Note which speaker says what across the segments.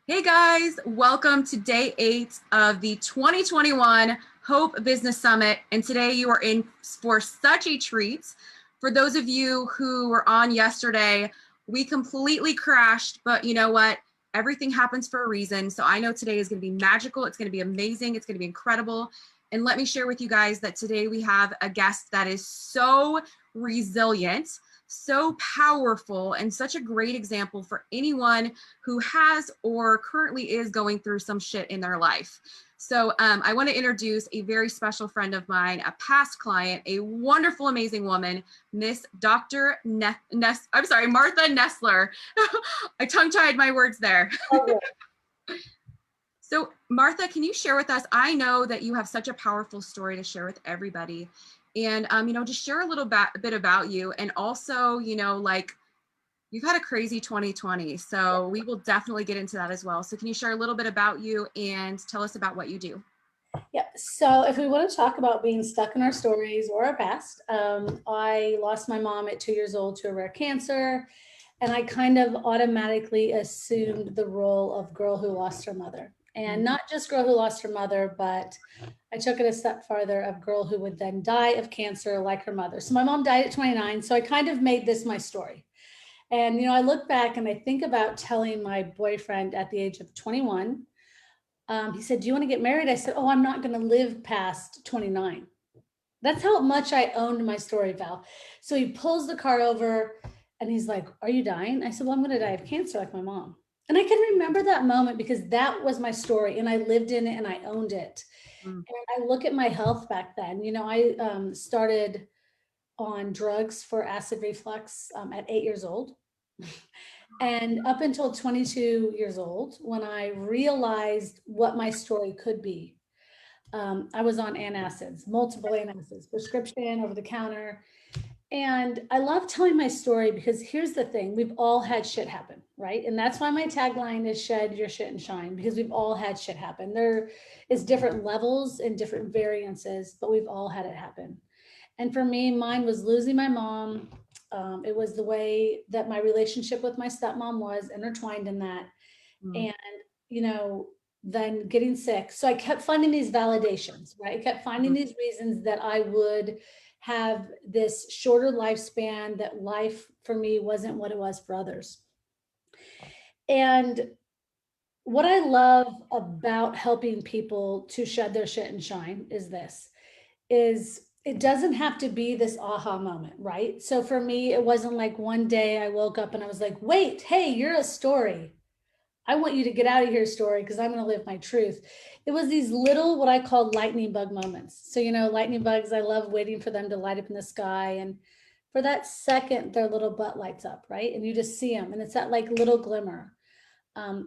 Speaker 1: Hey guys, welcome to day 8 of the 2021 Hope Business Summit. And today you are in for such a treat. For those of you who were on yesterday, we completely crashed, but you know what? Everything happens for a reason. So I know today is going to be magical. It's going to be amazing. It's going to be incredible. And let me share with you guys that today we have a guest that is so resilient, so powerful, and such a great example for anyone who has or currently is going through some shit in their life. So I want to introduce a very special friend of mine, a past client, a wonderful, amazing woman, Miss Dr. Martha Nessler. I tongue-tied my words there. So Martha, can you share with us, I know that you have such a powerful story to share with everybody. And, just share a little bit about you. And also, you've had a crazy 2020, so we will definitely get into that as well. So can you share a little bit about you and tell us about what you do?
Speaker 2: Yeah, so if we want to talk about being stuck in our stories or our past, I lost my mom at 2 years old to a rare cancer, and I kind of automatically assumed the role of girl who lost her mother. And not just girl who lost her mother, but I took it a step farther of girl who would then die of cancer like her mother. So my mom died at 29, so I kind of made this my story. And, I look back and I think about telling my boyfriend at the age of 21. He said, "Do you want to get married?" I said, "Oh, I'm not going to live past 29." That's how much I owned my story, Val. So he pulls the car over and he's like, "Are you dying?" I said, "Well, I'm going to die of cancer like my mom." And I can remember that moment because that was my story and I lived in it and I owned it.
Speaker 1: Mm.
Speaker 2: And I look at my health back then. I started on drugs for acid reflux at 8 years old. And up until 22 years old, when I realized what my story could be, I was on antacids, multiple antacids, prescription, over the counter. And I love telling my story because here's the thing, we've all had shit happen, right? And that's why my tagline is shed your shit and shine, because we've all had shit happen. There is different levels and different variances, but we've all had it happen. And for me, mine was losing my mom. It was the way that my relationship with my stepmom was intertwined in that.
Speaker 1: Mm.
Speaker 2: And, you know, then getting sick. So I kept finding these validations, right? I kept finding
Speaker 1: Mm.
Speaker 2: these reasons that I would have this shorter lifespan, that life for me wasn't what it was for others. And what I love about helping people to shed their shit and shine is this, is it doesn't have to be this aha moment, right? So for me, it wasn't like one day I woke up and I was like, wait, hey, you're a story. I want you to get out of here, story, because I'm going to live my truth. It was these little, what I call lightning bug moments. So, lightning bugs, I love waiting for them to light up in the sky. And for that second, their little butt lights up, right? And you just see them. And it's that like little glimmer.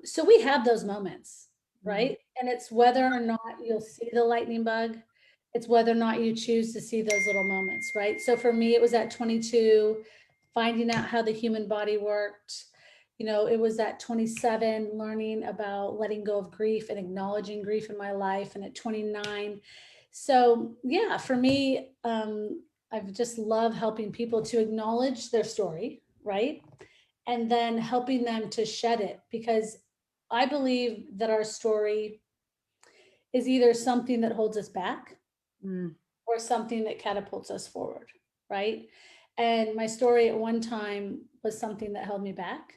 Speaker 2: So we have those moments,
Speaker 1: Mm.
Speaker 2: right? And it's whether or not you'll see the lightning bug. It's whether or not you choose to see those little moments, right? So for me, it was at 22, finding out how the human body worked. It was at 27, learning about letting go of grief and acknowledging grief in my life. And at 29, so yeah, for me, I've just love helping people to acknowledge their story, right? And then helping them to shed it, because I believe that our story is either something that holds us back
Speaker 1: Mm.
Speaker 2: or something that catapults us forward, right? And my story at one time was something that held me back,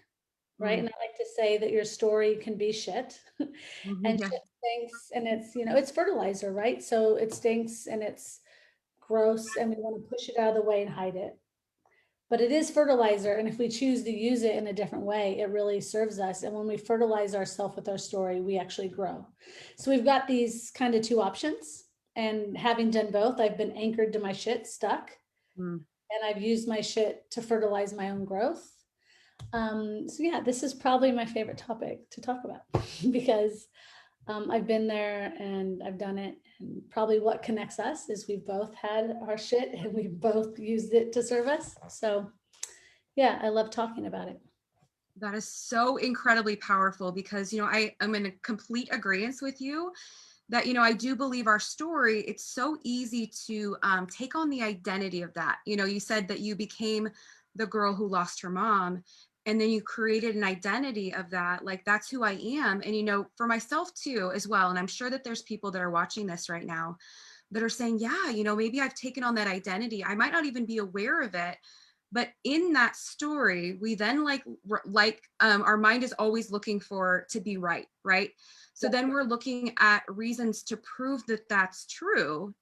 Speaker 2: right?
Speaker 1: Mm.
Speaker 2: And I like to say that your story can be shit
Speaker 1: Mhm.
Speaker 2: and
Speaker 1: Yeah.
Speaker 2: shit stinks, and it's fertilizer, right? So it stinks and it's gross and we want to push it out of the way and hide it. But it is fertilizer. And if we choose to use it in a different way, it really serves us. And when we fertilize ourselves with our story, we actually grow. So we've got these kind of two options. And having done both, I've been anchored to my shit, stuck,
Speaker 1: Mm.
Speaker 2: and I've used my shit to fertilize my own growth. So yeah, this is probably my favorite topic to talk about because I've been there and I've done it. And probably what connects us is we've both had our shit and we've both used it to serve us. So yeah, I love talking about it.
Speaker 1: That is so incredibly powerful because, I am in a complete agreement with you that, I do believe our story, it's so easy to take on the identity of that. You said that you became the girl who lost her mom. and then you created an identity of that, like, that's who I am. And, for myself too, as well. And I'm sure that there's people that are watching this right now that are saying, yeah, maybe I've taken on that identity. I might not even be aware of it. But in that story, we then our mind is always looking for to be right, right? So
Speaker 2: Yeah.
Speaker 1: then we're looking at reasons to prove that that's true.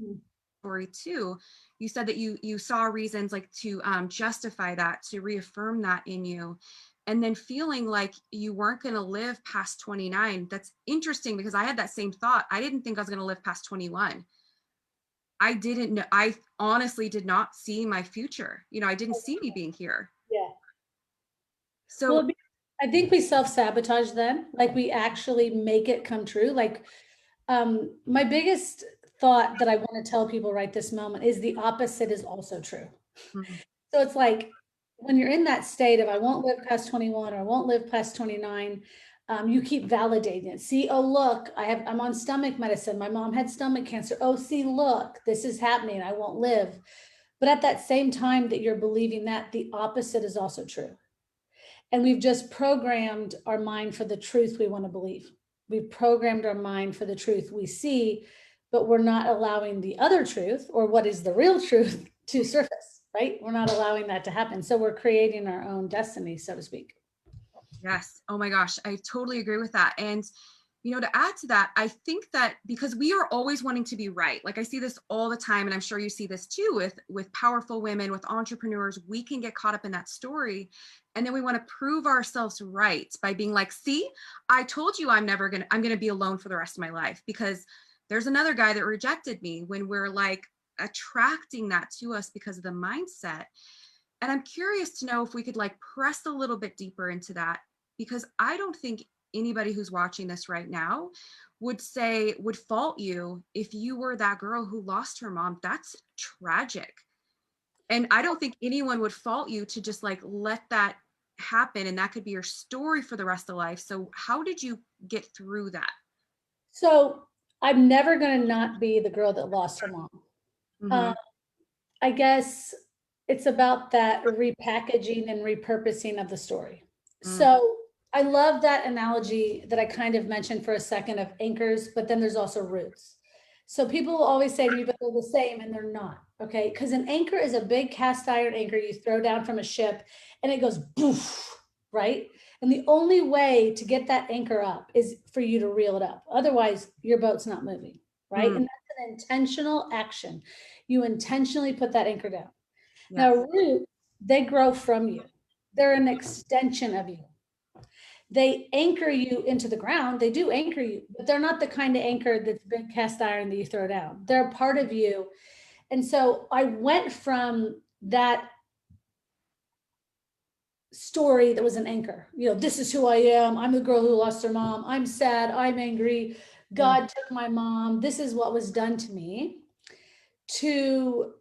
Speaker 2: Mm.
Speaker 1: Story too, you said that you saw reasons like to justify that, to reaffirm that in you, and then feeling like you weren't going to live past 29. That's interesting because I had that same thought. I didn't think I was going to live past 21. I didn't know. I honestly did not see my future. I didn't see me being here.
Speaker 2: Yeah.
Speaker 1: So
Speaker 2: Well, I think we self-sabotage then, like we actually make it come true. Like, my biggest thought that I want to tell people right this moment is the opposite is also true.
Speaker 1: mm,
Speaker 2: So it's like when you're in that state of I won't live past 21 or I won't live past 29, you keep validating it. See, oh look, I'm on stomach medicine. My mom had stomach cancer. Oh, see, look, this is happening. I won't live. But at that same time that you're believing that, the opposite is also true. And we've just programmed our mind for the truth we want to believe. We've programmed our mind for the truth we see, but we're not allowing the other truth or what is the real truth to surface, right? We're not allowing that to happen. So we're creating our own destiny, so to speak.
Speaker 1: yes. Oh my gosh, I totally agree with that. And to add to that, I think that because we are always wanting to be right, like I see this all the time, and I'm sure you see this too with powerful women, with entrepreneurs, we can get caught up in that story. And then we want to prove ourselves right by being like, see, I told you I'm going to be alone for the rest of my life because there's another guy that rejected me, when we're like attracting that to us because of the mindset. And I'm curious to know if we could like press a little bit deeper into that, because I don't think anybody who's watching this right now would fault you if you were that girl who lost her mom. That's tragic. And I don't think anyone would fault you to just like let that happen, and that could be your story for the rest of life. So how did you get through that?
Speaker 2: So I'm never going to not be the girl that lost her mom.
Speaker 1: Mm-hmm.
Speaker 2: Um, I guess it's about that repackaging and repurposing of the story.
Speaker 1: Mm-hmm.
Speaker 2: So I love that analogy that I kind of mentioned for a second of anchors, but then there's also roots. So people will always say to me, but they're the same, and they're not. Okay. Because an anchor is a big cast iron anchor you throw down from a ship and it goes boof, right? And the only way to get that anchor up is for you to reel it up. Otherwise, your boat's not moving, right?
Speaker 1: Mm-hmm.
Speaker 2: And that's an intentional action. You intentionally put that anchor down. Now,
Speaker 1: Yes.
Speaker 2: roots, they grow from you. They're an extension of you. They anchor you into the ground. They do anchor you, but they're not the kind of anchor that's big cast iron that you throw down. They're a part of you. And so I went from that story that was an anchor. This is who I am. I'm the girl who lost her mom. I'm sad. I'm angry.
Speaker 1: Mm-hmm.
Speaker 2: God took my mom. This is what was done to me. To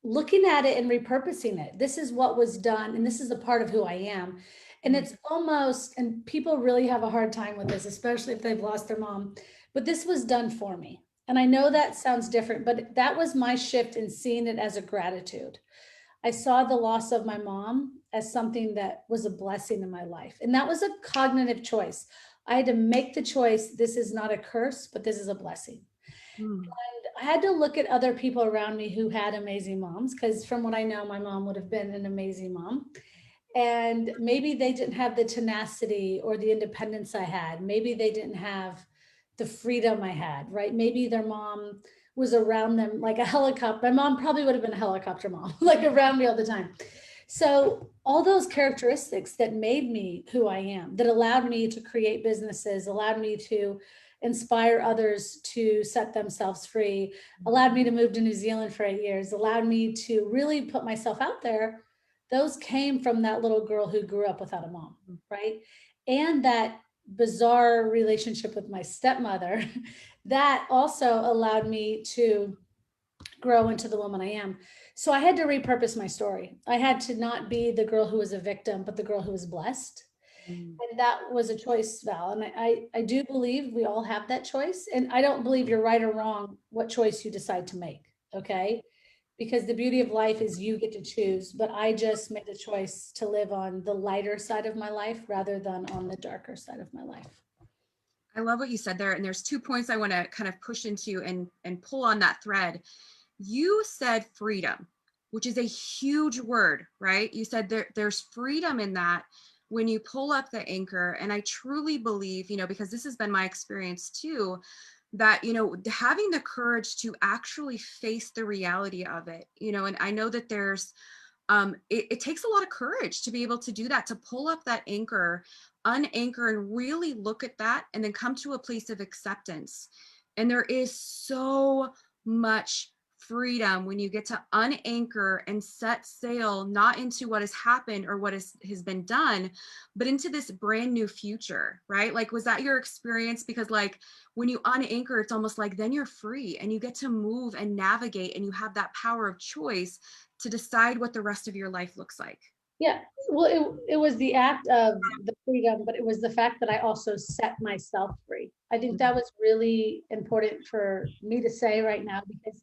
Speaker 2: looking at it and repurposing it. This is what was done, and this is a part of who I am. And it's almost, and people really have a hard time with this, especially if they've lost their mom, but this was done for me. And I know that sounds different, but that was my shift in seeing it as a gratitude. I saw the loss of my mom as something that was a blessing in my life. And that was a cognitive choice. I had to make the choice. This is not a curse, but this is a blessing.
Speaker 1: Mm-hmm.
Speaker 2: I had to look at other people around me who had amazing moms, because from what I know, my mom would have been an amazing mom. And maybe they didn't have the tenacity or the independence I had. Maybe they didn't have the freedom I had, right? Maybe their mom was around them like a helicopter. My mom probably would have been a helicopter mom, like around me all the time. So all those characteristics that made me who I am, that allowed me to create businesses, allowed me to inspire others to set themselves free, allowed me to move to New Zealand for 8 years, allowed me to really put myself out there. Those came from that little girl who grew up without a mom, right? And that bizarre relationship with my stepmother, that also allowed me to grow into the woman I am. So I had to repurpose my story. I had to not be the girl who was a victim, but the girl who was blessed. And that was a choice, Val. And I do believe we all have that choice. And I don't believe you're right or wrong what choice you decide to make. Okay. because the beauty of life is you get to choose. But I just made the choice to live on the lighter side of my life rather than on the darker side of my life.
Speaker 1: I love what you said there. And there's 2 points I want to kind of push into and pull on that thread. You said freedom, which is a huge word, right? You said there's freedom in that when you pull up the anchor. And I truly believe, because this has been my experience too, that, having the courage to actually face the reality of it, and I know that there's, it takes a lot of courage to be able to do that, to pull up that anchor, unanchor, and really look at that, and then come to a place of acceptance. And there is so much freedom when you get to unanchor and set sail, not into what has happened or what has been done, but into this brand new future, right? Like, was that your experience? Because like when you unanchor, it's almost like then you're free and you get to move and navigate, and you have that power of choice to decide what the rest of your life looks like.
Speaker 2: Yeah, well, it was the act of the freedom, but it was the fact that I also set myself free. I think that was really important for me to say right now, because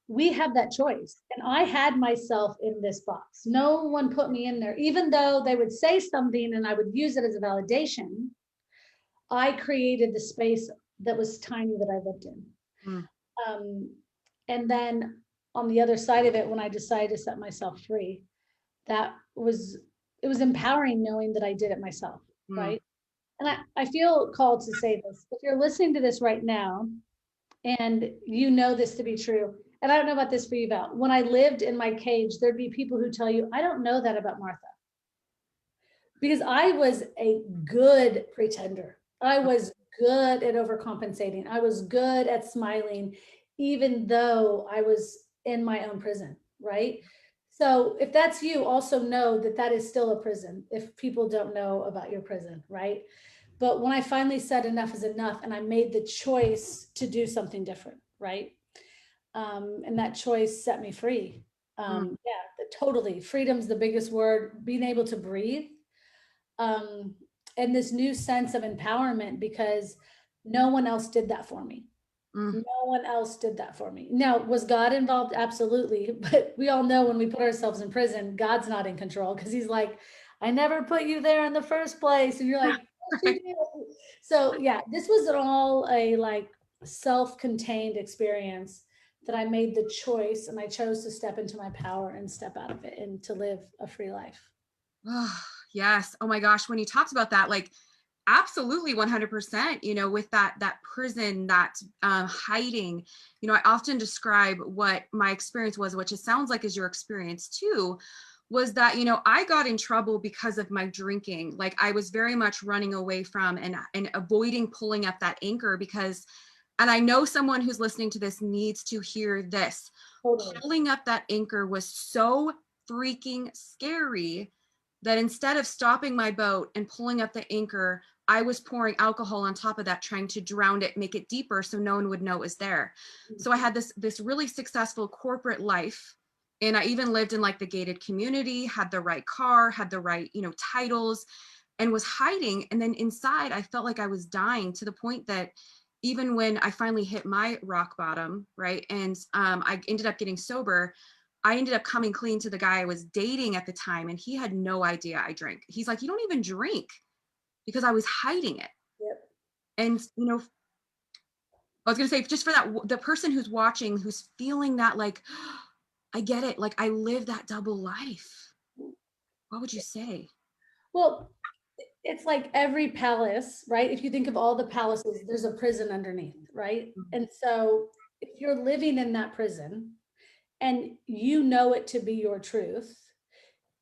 Speaker 2: we have that choice. And I had myself in this box. No one put me in there, even though they would say something and I would use it as a validation. I created the space that was tiny that I lived in.
Speaker 1: Mm,
Speaker 2: Um, and then on the other side of it, when I decided to set myself free, that was, it was empowering knowing that I did it myself,
Speaker 1: mm,
Speaker 2: right? And I feel called to say this. If you're listening to this right now and you know this to be true, and I don't know about this for you, Val, when I lived in my cage, there'd be people who tell you, I don't know that about Martha. Because I was a good pretender. I was good at overcompensating. I was good at smiling, even though I was in my own prison, right? So if that's you, also know that that is still a prison if people don't know about your prison, right? But when I finally said enough is enough and I made the choice to do something different, right? And that choice set me free.
Speaker 1: mm,
Speaker 2: Yeah, totally. Freedom's the biggest word. Being able to breathe, um, and this new sense of empowerment, because no one else did that for me.
Speaker 1: mm.
Speaker 2: No one else did that for me. Now, was God involved? Absolutely. But we all know when we put ourselves in prison, God's not in control, because he's like, I never put you there in the first place. And you're like, yes, you did. So yeah, this was all a like self-contained experience that I made the choice, and I chose to step into my power and step out of it and to live a free life.
Speaker 1: Oh, yes. Oh my gosh. When you talked about that, like, absolutely 100%, with that prison, that hiding, I often describe what my experience was, which it sounds like is your experience too, was that, I got in trouble because of my drinking. Like, I was very much running away from and avoiding pulling up that anchor because, and I know someone who's listening to this needs to hear this.
Speaker 2: Totally.
Speaker 1: Pulling up that anchor was so freaking scary that instead of stopping my boat and pulling up the anchor, I was pouring alcohol on top of that, trying to drown it, make it deeper so no one would know it was there. So I had this really successful corporate life. And I even lived in like the gated community, had the right car, had the right, titles, and was hiding. And then inside, I felt like I was dying, to the point that even when I finally hit my rock bottom, right, and I ended up getting sober, I ended up coming clean to the guy I was dating at the time, and he had no idea I drank. He's like, you don't even drink, because I was hiding it.
Speaker 2: Yep.
Speaker 1: And, I was going to say, just for that, the person who's watching, who's feeling that, like, I get it. Like, I live that double life. What would you say?
Speaker 2: Well, it's like every palace, right? If you think of all the palaces, there's a prison underneath, right? And so if you're living in that prison and you know it to be your truth,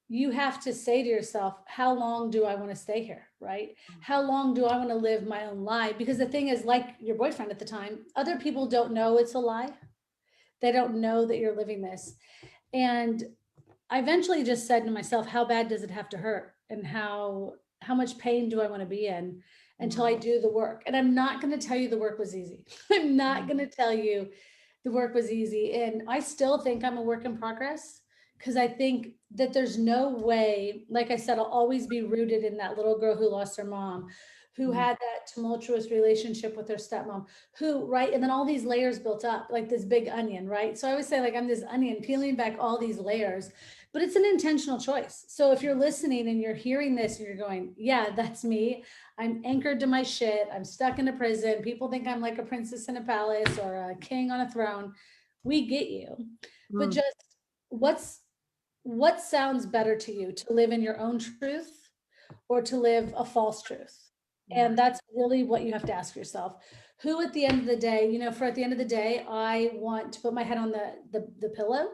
Speaker 2: you have to say to yourself, how long do I want to stay here, right? How long do I want to live my own lie? Because the thing is, like your boyfriend at the time, other people don't know it's a lie. They don't know that you're living this. And I eventually just said to myself, how bad does it have to hurt? And how much pain do I want to be in until I do the work? And I'm not going to tell you the work was easy. I'm not going to tell you the work was easy. And I still think I'm a work in progress, because I think that there's no way, like I said, I'll always be rooted in that little girl who lost her mom, who had that tumultuous relationship with their stepmom, who, right? And then all these layers built up like this big onion, right? So I always say, like, I'm this onion peeling back all these layers, but it's an intentional choice. So if you're listening and you're hearing this and you're going, yeah, that's me. I'm anchored to my shit. I'm stuck in a prison. People think I'm like a princess in a palace or a king on a throne. We get you. But
Speaker 1: Mm,
Speaker 2: just what sounds better to you, to live in your own truth or to live a false truth?
Speaker 1: yeah.
Speaker 2: And that's really what you have to ask yourself. Who at the end of the day, for at the end of the day, I want to put my head on the pillow.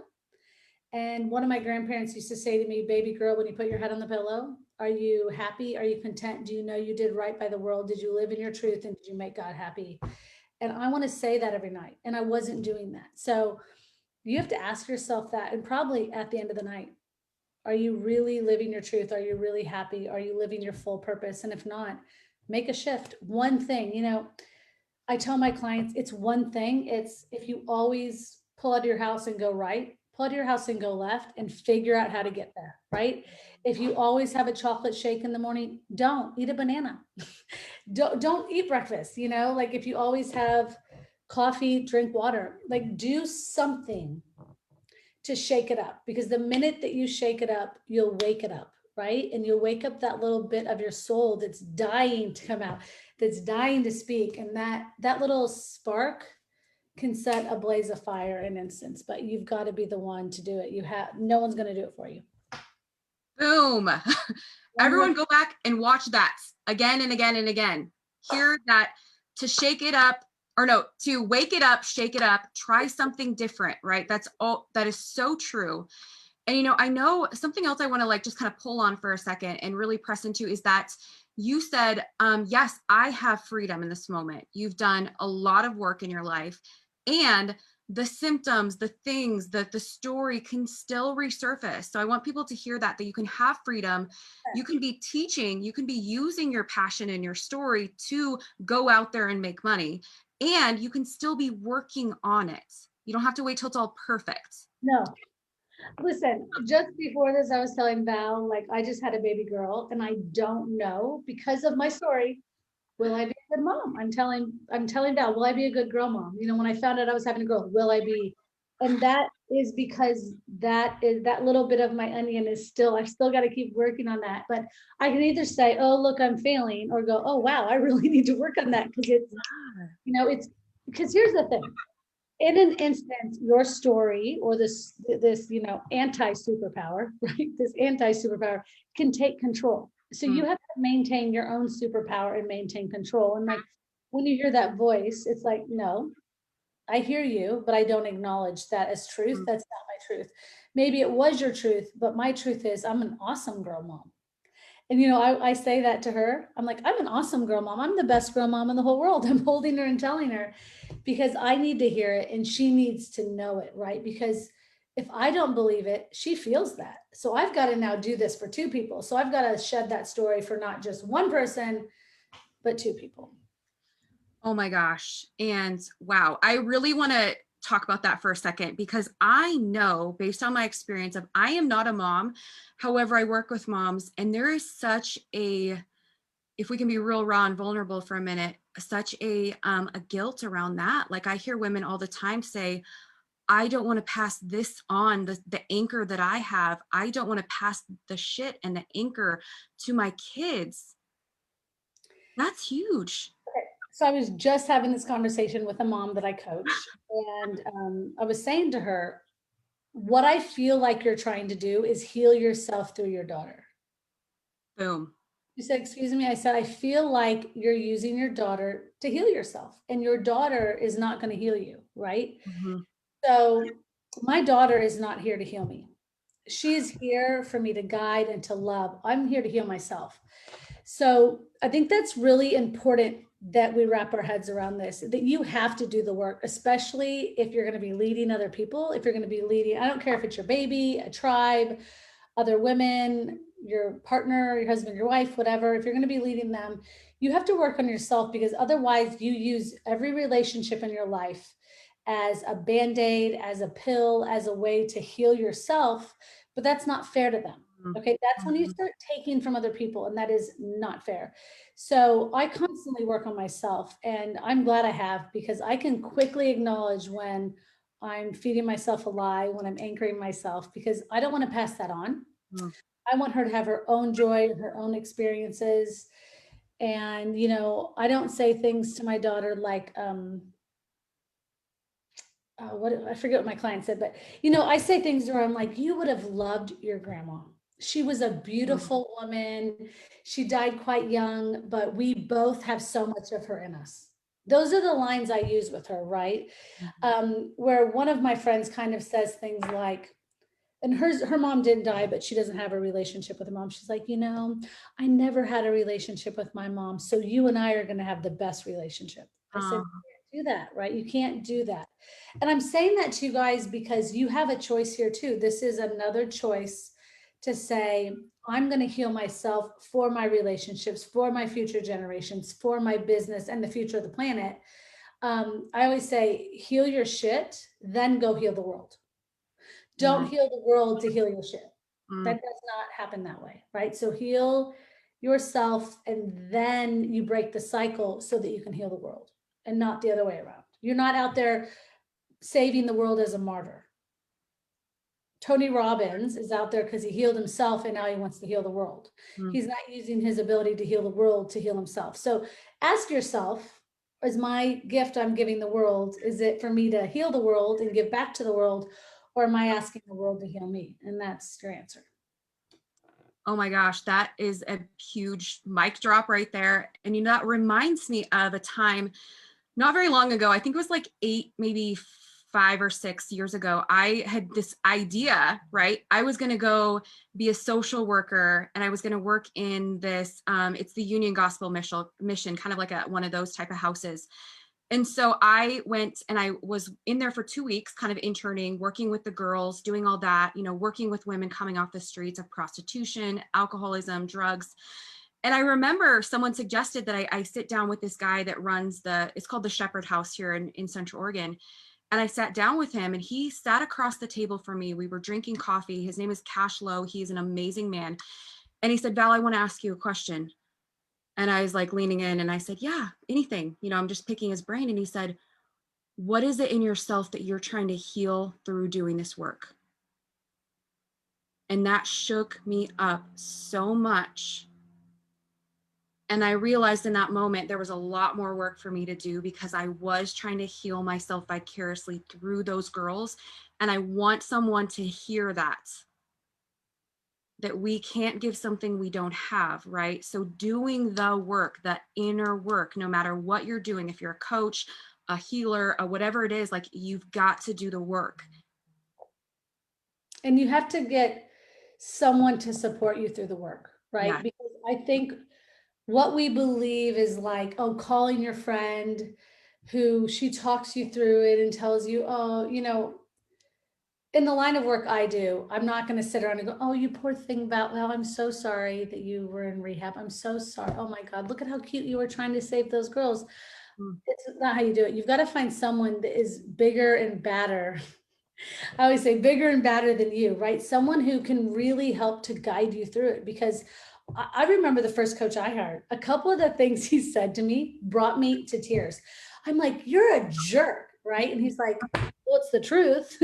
Speaker 2: And one of my grandparents used to say to me, baby girl, when you put your head on the pillow, are you happy? Are you content? Do you know you did right by the world? Did you live in your truth? And did you make God happy? And I want to say that every night. And I wasn't doing that. So you have to ask yourself that. And probably at the end of the night, are you really living your truth? Are you really happy? Are you living your full purpose? And if not, make a shift. One thing, I tell my clients, it's one thing. It's if you always pull out of your house and go right, pull out of your house and go left and figure out how to get there, right? If you always have a chocolate shake in the morning, don't eat a banana. Don't eat breakfast, like if you always have coffee, drink water, like do something to shake it up, because the minute that you shake it up, you'll wake it up, right? And you'll wake up that little bit of your soul that's dying to come out, that's dying to speak. And that little spark can set a blaze of fire in instance, but you've got to be the one to do it. No one's going to do it for you.
Speaker 1: Boom.
Speaker 2: One
Speaker 1: Everyone
Speaker 2: look.
Speaker 1: go back and watch that again and again and again. Hear that, to shake it up, or no, to wake it up, shake it up, try something different, right? That's all. That is so true. And I know something else I want to like just kind of pull on for a second and really press into is that you said, yes, I have freedom in this moment. You've done a lot of work in your life, and the symptoms, the things, the story can still resurface. So I want people to hear that you can have freedom. You can be teaching, you can be using your passion and your story to go out there and make money, and you can still be working on it. You don't have to wait till it's all perfect.
Speaker 2: No, listen, just before this, I was telling Val, like, I just had a baby girl and I don't know, because of my story, will I be a good mom? I'm telling Val, will I be a good girl mom? When I found out I was having a girl, will I be? And that is because that little bit of my onion is I still got to keep working on that. But I can either say, oh, look, I'm failing, or go, oh, wow, I really need to work on that, because it's because here's the thing. In an instance, your story or this anti superpower, right? This anti superpower can take control. So you have to maintain your own superpower and maintain control. And like when you hear that voice, it's like, no, I hear you, but I don't acknowledge that as truth. That's not my truth. Maybe it was your truth, but my truth is I'm an awesome girl mom. And I say that to her. I'm like, I'm an awesome girl mom. I'm the best girl mom in the whole world. I'm holding her and telling her, because I need to hear it and she needs to know it, right? Because if I don't believe it, she feels that. So I've got to now do this for two people. So I've got to shed that story for not just one person, but two people.
Speaker 1: Oh my gosh. And wow, I really want to talk about that for a second, because I know based on my experience of, I am not a mom. However, I work with moms, and there is such a, if we can be real raw and vulnerable for a minute, such a guilt around that. Like I hear women all the time say, I don't want to pass this on, the anchor that I have. I don't want to pass the shit and the anchor to my kids. That's huge.
Speaker 2: So I was just having this conversation with a mom that I coach, and I was saying to her, what I feel like you're trying to do is heal yourself through your daughter.
Speaker 1: Boom.
Speaker 2: She said, excuse me. I said, I feel like you're using your daughter to heal yourself, and your daughter is not going to heal you, right?
Speaker 1: Mm-hmm.
Speaker 2: So my daughter is not here to heal me. She's here for me to guide and to love. I'm here to heal myself. So I think that's really important that we wrap our heads around this, that you have to do the work, especially if you're going to be leading other people. If you're going to be leading, I don't care if it's your baby, a tribe, other women, your partner, your husband, your wife, whatever, if you're going to be leading them, you have to work on yourself, because otherwise you use every relationship in your life as a band-aid, as a pill, as a way to heal yourself, but that's not fair to them. Okay, that's when you
Speaker 1: Mhm.
Speaker 2: start taking from other people, and that is not fair. So I constantly work on myself, and I'm glad I have, because I can quickly acknowledge when I'm feeding myself a lie, when I'm anchoring myself, because I don't want to pass that on.
Speaker 1: Mhm.
Speaker 2: I want her to have her own joy, her own experiences. And, I don't say things to my daughter like, I forget what my client said, but I say things where I'm like, you would have loved your grandma. She was a
Speaker 1: Mhm.
Speaker 2: beautiful woman. She died quite young, but we both have so much of her in us. Those are the lines I use with her, right?
Speaker 1: Mhm.
Speaker 2: Where one of my friends kind of says things like, and her mom didn't die, but she doesn't have a relationship with her mom. She's like, I never had a relationship with my mom, so you and I are going to have the best relationship. I said,
Speaker 1: Uh,
Speaker 2: you can't do that, right? You can't do that. And I'm saying that to you guys because you have a choice here too. This is another choice to say, I'm going to heal myself for my relationships, for my future generations, for my business and the future of the planet. I always say, heal your shit, then go heal the world. Don't
Speaker 1: mm,
Speaker 2: heal the world to heal your shit. That
Speaker 1: mm.
Speaker 2: does not happen that way, right? So heal yourself, and then you break the cycle so that you can heal the world, and not the other way around. You're not out there saving the world as a martyr. Tony Robbins is out there because he healed himself and now he wants to heal the world.
Speaker 1: Mm.
Speaker 2: He's not using his ability to heal the world to heal himself. So ask yourself, is my gift I'm giving the world, is it for me to heal the world and give back to the world? Or am I asking the world to heal me? And that's your answer.
Speaker 1: Oh my gosh, that is a huge mic drop right there. And that reminds me of a time not very long ago. I think it was like 8, maybe 5 or 6 years ago. I had this idea, right? I was going to go be a social worker, and I was going to work in this, it's the Union Gospel Mission, kind of like one of those type of houses. And so I went and I was in there for 2 weeks, kind of interning, working with the girls, doing all that, working with women coming off the streets of prostitution, alcoholism, drugs. And I remember someone suggested that I sit down with this guy that runs it's called the Shepherd House here in Central Oregon. And I sat down with him, and he sat across the table from me. We were drinking coffee. His name is Cash Lowe. He's an amazing man. And he said, Val, I want to ask you a question. And I was like leaning in, and I said, yeah, anything, I'm just picking his brain. And he said, what is it in yourself that you're trying to heal through doing this work? And that shook me up so much. And I realized in that moment, there was a lot more work for me to do, because I was trying to heal myself vicariously through those girls. And I want someone to hear that we can't give something we don't have, right? So doing the work, that inner work, no matter what you're doing, if you're a coach, a healer, whatever it is, like, you've got to do the work.
Speaker 2: And you have to get someone to support you through the work, right?
Speaker 1: Yeah.
Speaker 2: Because I think what we believe is like, oh, calling your friend who she talks you through it and tells you, oh, in the line of work I do, I'm not going to sit around and go, oh, you poor thing, Val, I'm so sorry that you were in rehab. I'm so sorry. Oh my God, look at how cute you were trying to save those girls.
Speaker 1: Mm.
Speaker 2: It's not how you do it. You've got to find someone that is bigger and badder. I always say bigger and badder than you, right? Someone who can really help to guide you through it. Because I remember the first coach I hired, a couple of the things he said to me brought me to tears. I'm like, you're a jerk, right? And he's like, well, it's the truth.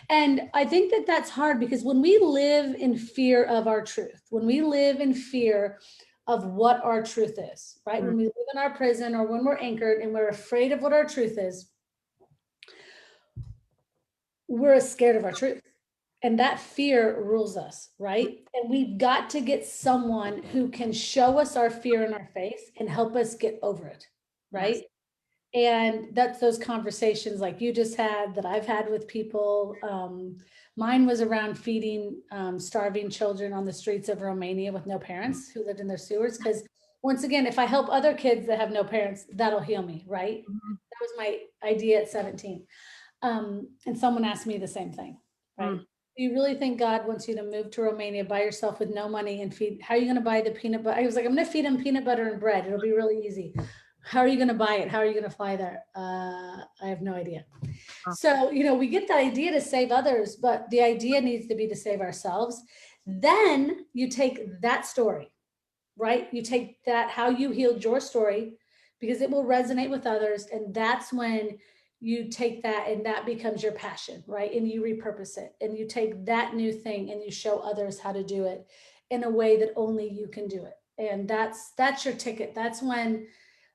Speaker 2: And I think that that's hard, because when we live in fear of our truth, when we live in fear of what our truth is, right?
Speaker 1: Mm.
Speaker 2: When we live in our prison, or when we're anchored and we're afraid of what our truth is, we're scared of our truth. And that fear rules us, right? And we've got to get someone who can show us our fear in our face and help us get over it,
Speaker 1: Yes.
Speaker 2: right? And that's those conversations like you just had, that I've had with people. Mine was around feeding starving children on the streets of Romania with no parents, who lived in their sewers. Because once again, if I help other kids that have no parents, that'll heal me, right?
Speaker 1: Mhm.
Speaker 2: That was my idea at 17. And someone asked me the same thing, right?
Speaker 1: Mm.
Speaker 2: Do you really think God wants you to move to Romania by yourself with no money and feed? How are you going to buy the peanut butter? I was like, I'm going to feed them peanut butter and bread. It'll be really easy. How are you going to buy it? How are you going to fly there? I have no idea.
Speaker 1: Oh.
Speaker 2: So, we get the idea to save others, but the idea needs to be to save ourselves. Then you take that story, right? You take that, how you healed your story, because it will resonate with others. And that's when you take that and that becomes your passion, right? And you repurpose it and you take that new thing and you show others how to do it in a way that only you can do it. And that's your ticket. That's when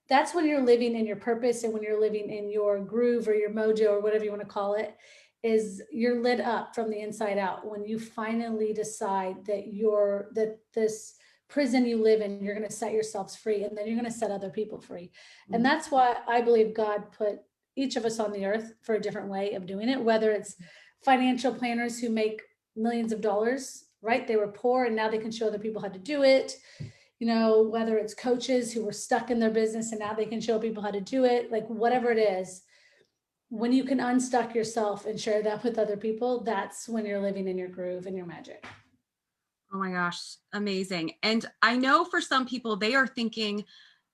Speaker 2: you're living in your purpose, and when you're living in your groove or your mojo or whatever you want to call it, is you're lit up from the inside out when you finally decide that this prison you live in, you're going to set yourselves free, and then you're going to set other people free. And that's why I believe God put each of us on the earth for a different way of doing it, whether it's financial planners who make millions of dollars, right? They were poor and now they can show other people how to do it. Whether it's coaches who were stuck in their business and now they can show people how to do it, like whatever it is, when you can unstuck yourself and share that with other people, that's when you're living in your groove and your magic.
Speaker 1: Oh my gosh, amazing. And I know for some people, they are thinking,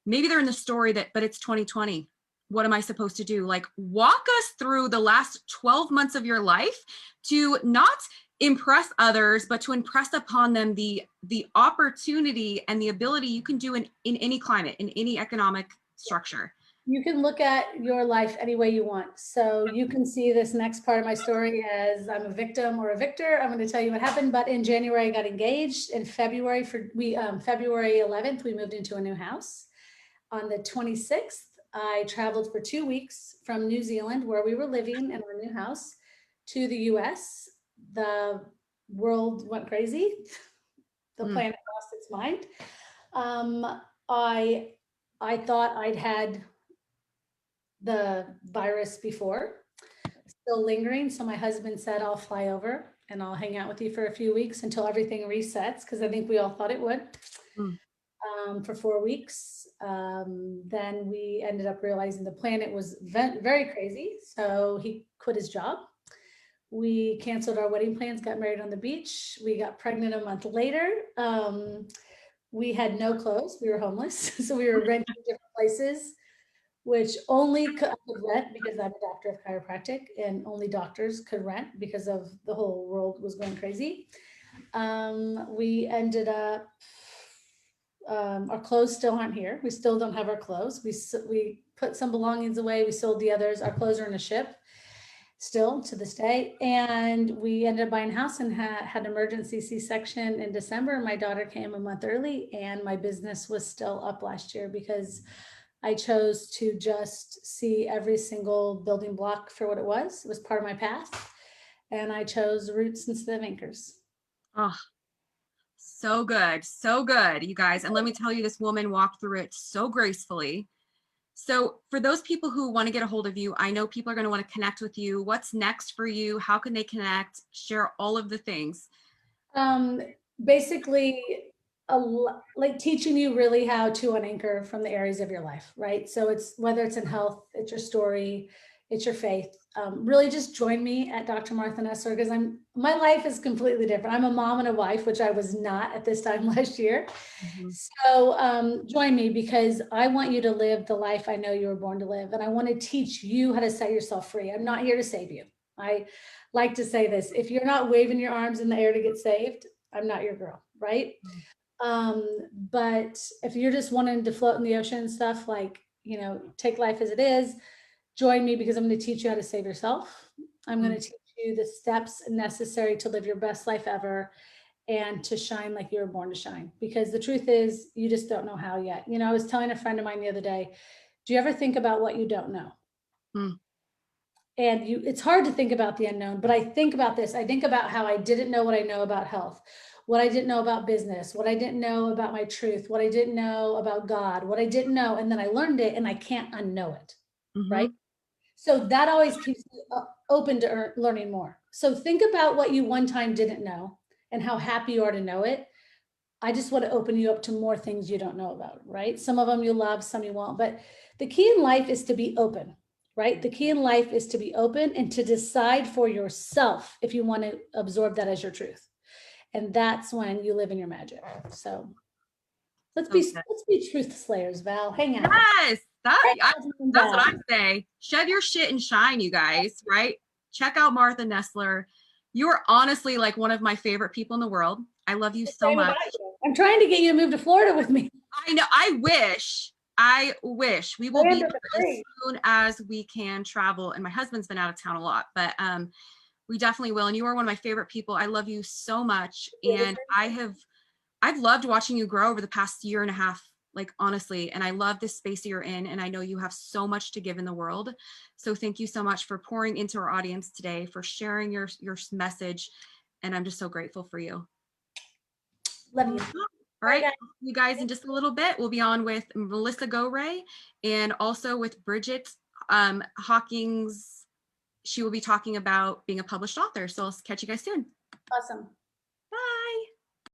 Speaker 1: maybe they're in the story but it's 2020. What am I supposed to do? Like, walk us through the last 12 months of your life to not impress others, but to impress upon them the opportunity and the ability you can do in any climate, in any economic structure.
Speaker 2: You can look at your life any way you want. So you can see this next part of my story as I'm a victim or a victor. I'm going to tell you what happened. But in January, I got engaged. In February, February 11th, we moved into a new house. On the 26th, I traveled for 2 weeks from New Zealand, where we were living in our new house, to the US. The world went crazy. The planet lost its mind. I thought I'd had the virus before, still lingering. So my husband said, I'll fly over and I'll hang out with you for a few weeks until everything resets, because I think we all thought it would. For 4 weeks. Then we ended up realizing the planet was very crazy. So he quit his job. We canceled our wedding plans, got married on the beach. We got pregnant a month later. We had no clothes. We were homeless. So we were renting different places, which only I could rent because I'm a doctor of chiropractic, and only doctors could rent because of the whole world was going crazy. We ended up, our clothes still aren't here. We still don't have our clothes. We put some belongings away. We sold the others. Our clothes are in a ship still to this day. And we ended up buying a house and had an emergency C-section in December. My daughter came a month early, and my business was still up last year because I chose to just see every single building block for what it was. It was part of my path. And I chose roots instead of anchors.
Speaker 1: Oh, so good. So good, you guys. And let me tell you, this woman walked through it so gracefully. So for those people who want to get a hold of you, I know people are going to want to connect with you. What's next for you? How can they connect? Share all of the things.
Speaker 2: Basically, like teaching you really how to unanchor from the areas of your life, right? So it's whether it's in health, it's your story, it's your faith. Really just join me at Dr. Martha Nessler, because my life is completely different. I'm a mom and a wife, which I was not at this time last year. So join me, because I want you to live the life I know you were born to live. And I want to teach you how to set yourself free. I'm not here to save you. I like to say this: if you're not waving your arms in the air to get saved, I'm not your girl, right? But if you're just wanting to float in the ocean and stuff, like, take life as it is, join me, because I'm going to teach you how to save yourself. I'm going to teach you the steps necessary to live your best life ever and to shine like you were born to shine. Because the truth is, you just don't know how yet. I was telling a friend of mine the other day, do you ever think about what you don't know? And it's hard to think about the unknown, but I think about this. I think about how I didn't know what I know about health, what I didn't know about business, what I didn't know about my truth, what I didn't know about God, what I didn't know. And then I learned it, and I can't unknow it. Right. So that always keeps me open to learning more. So think about what you one time didn't know and how happy you are to know it. I just want to open you up to more things you don't know about, right? Some of them you love, some you won't. But the key in life is to be open, right? The key in life is to be open and to decide for yourself if you want to absorb that as your truth. And that's when you live in your magic. So let's be truth slayers, Val. Hang out.
Speaker 1: Yes, that's what I say. Shed your shit and shine, you guys, right? Check out Martha Nessler. You are honestly like one of my favorite people in the world. I love you
Speaker 2: The
Speaker 1: so
Speaker 2: same
Speaker 1: much.
Speaker 2: about you. I'm trying to get you to move to Florida with me.
Speaker 1: I know. I wish we will be
Speaker 2: Land of
Speaker 1: there
Speaker 2: the
Speaker 1: as
Speaker 2: free.
Speaker 1: soon as we can travel. And my husband's been out of town a lot, but we definitely will. And you are one of my favorite people. I love you so much. And I've loved watching you grow over the past year and a half, like honestly. And I love this space that you're in. And I know you have so much to give in the world. So thank you so much for pouring into our audience today, for sharing your message. And I'm just so grateful for you.
Speaker 2: Love you.
Speaker 1: All right,
Speaker 2: Guys.
Speaker 1: you guys, in just a little bit, we'll be on with Melissa Go-Ray and also with Bridget Hawkins. She will be talking about being a published author. So I'll catch you guys soon.
Speaker 2: Awesome.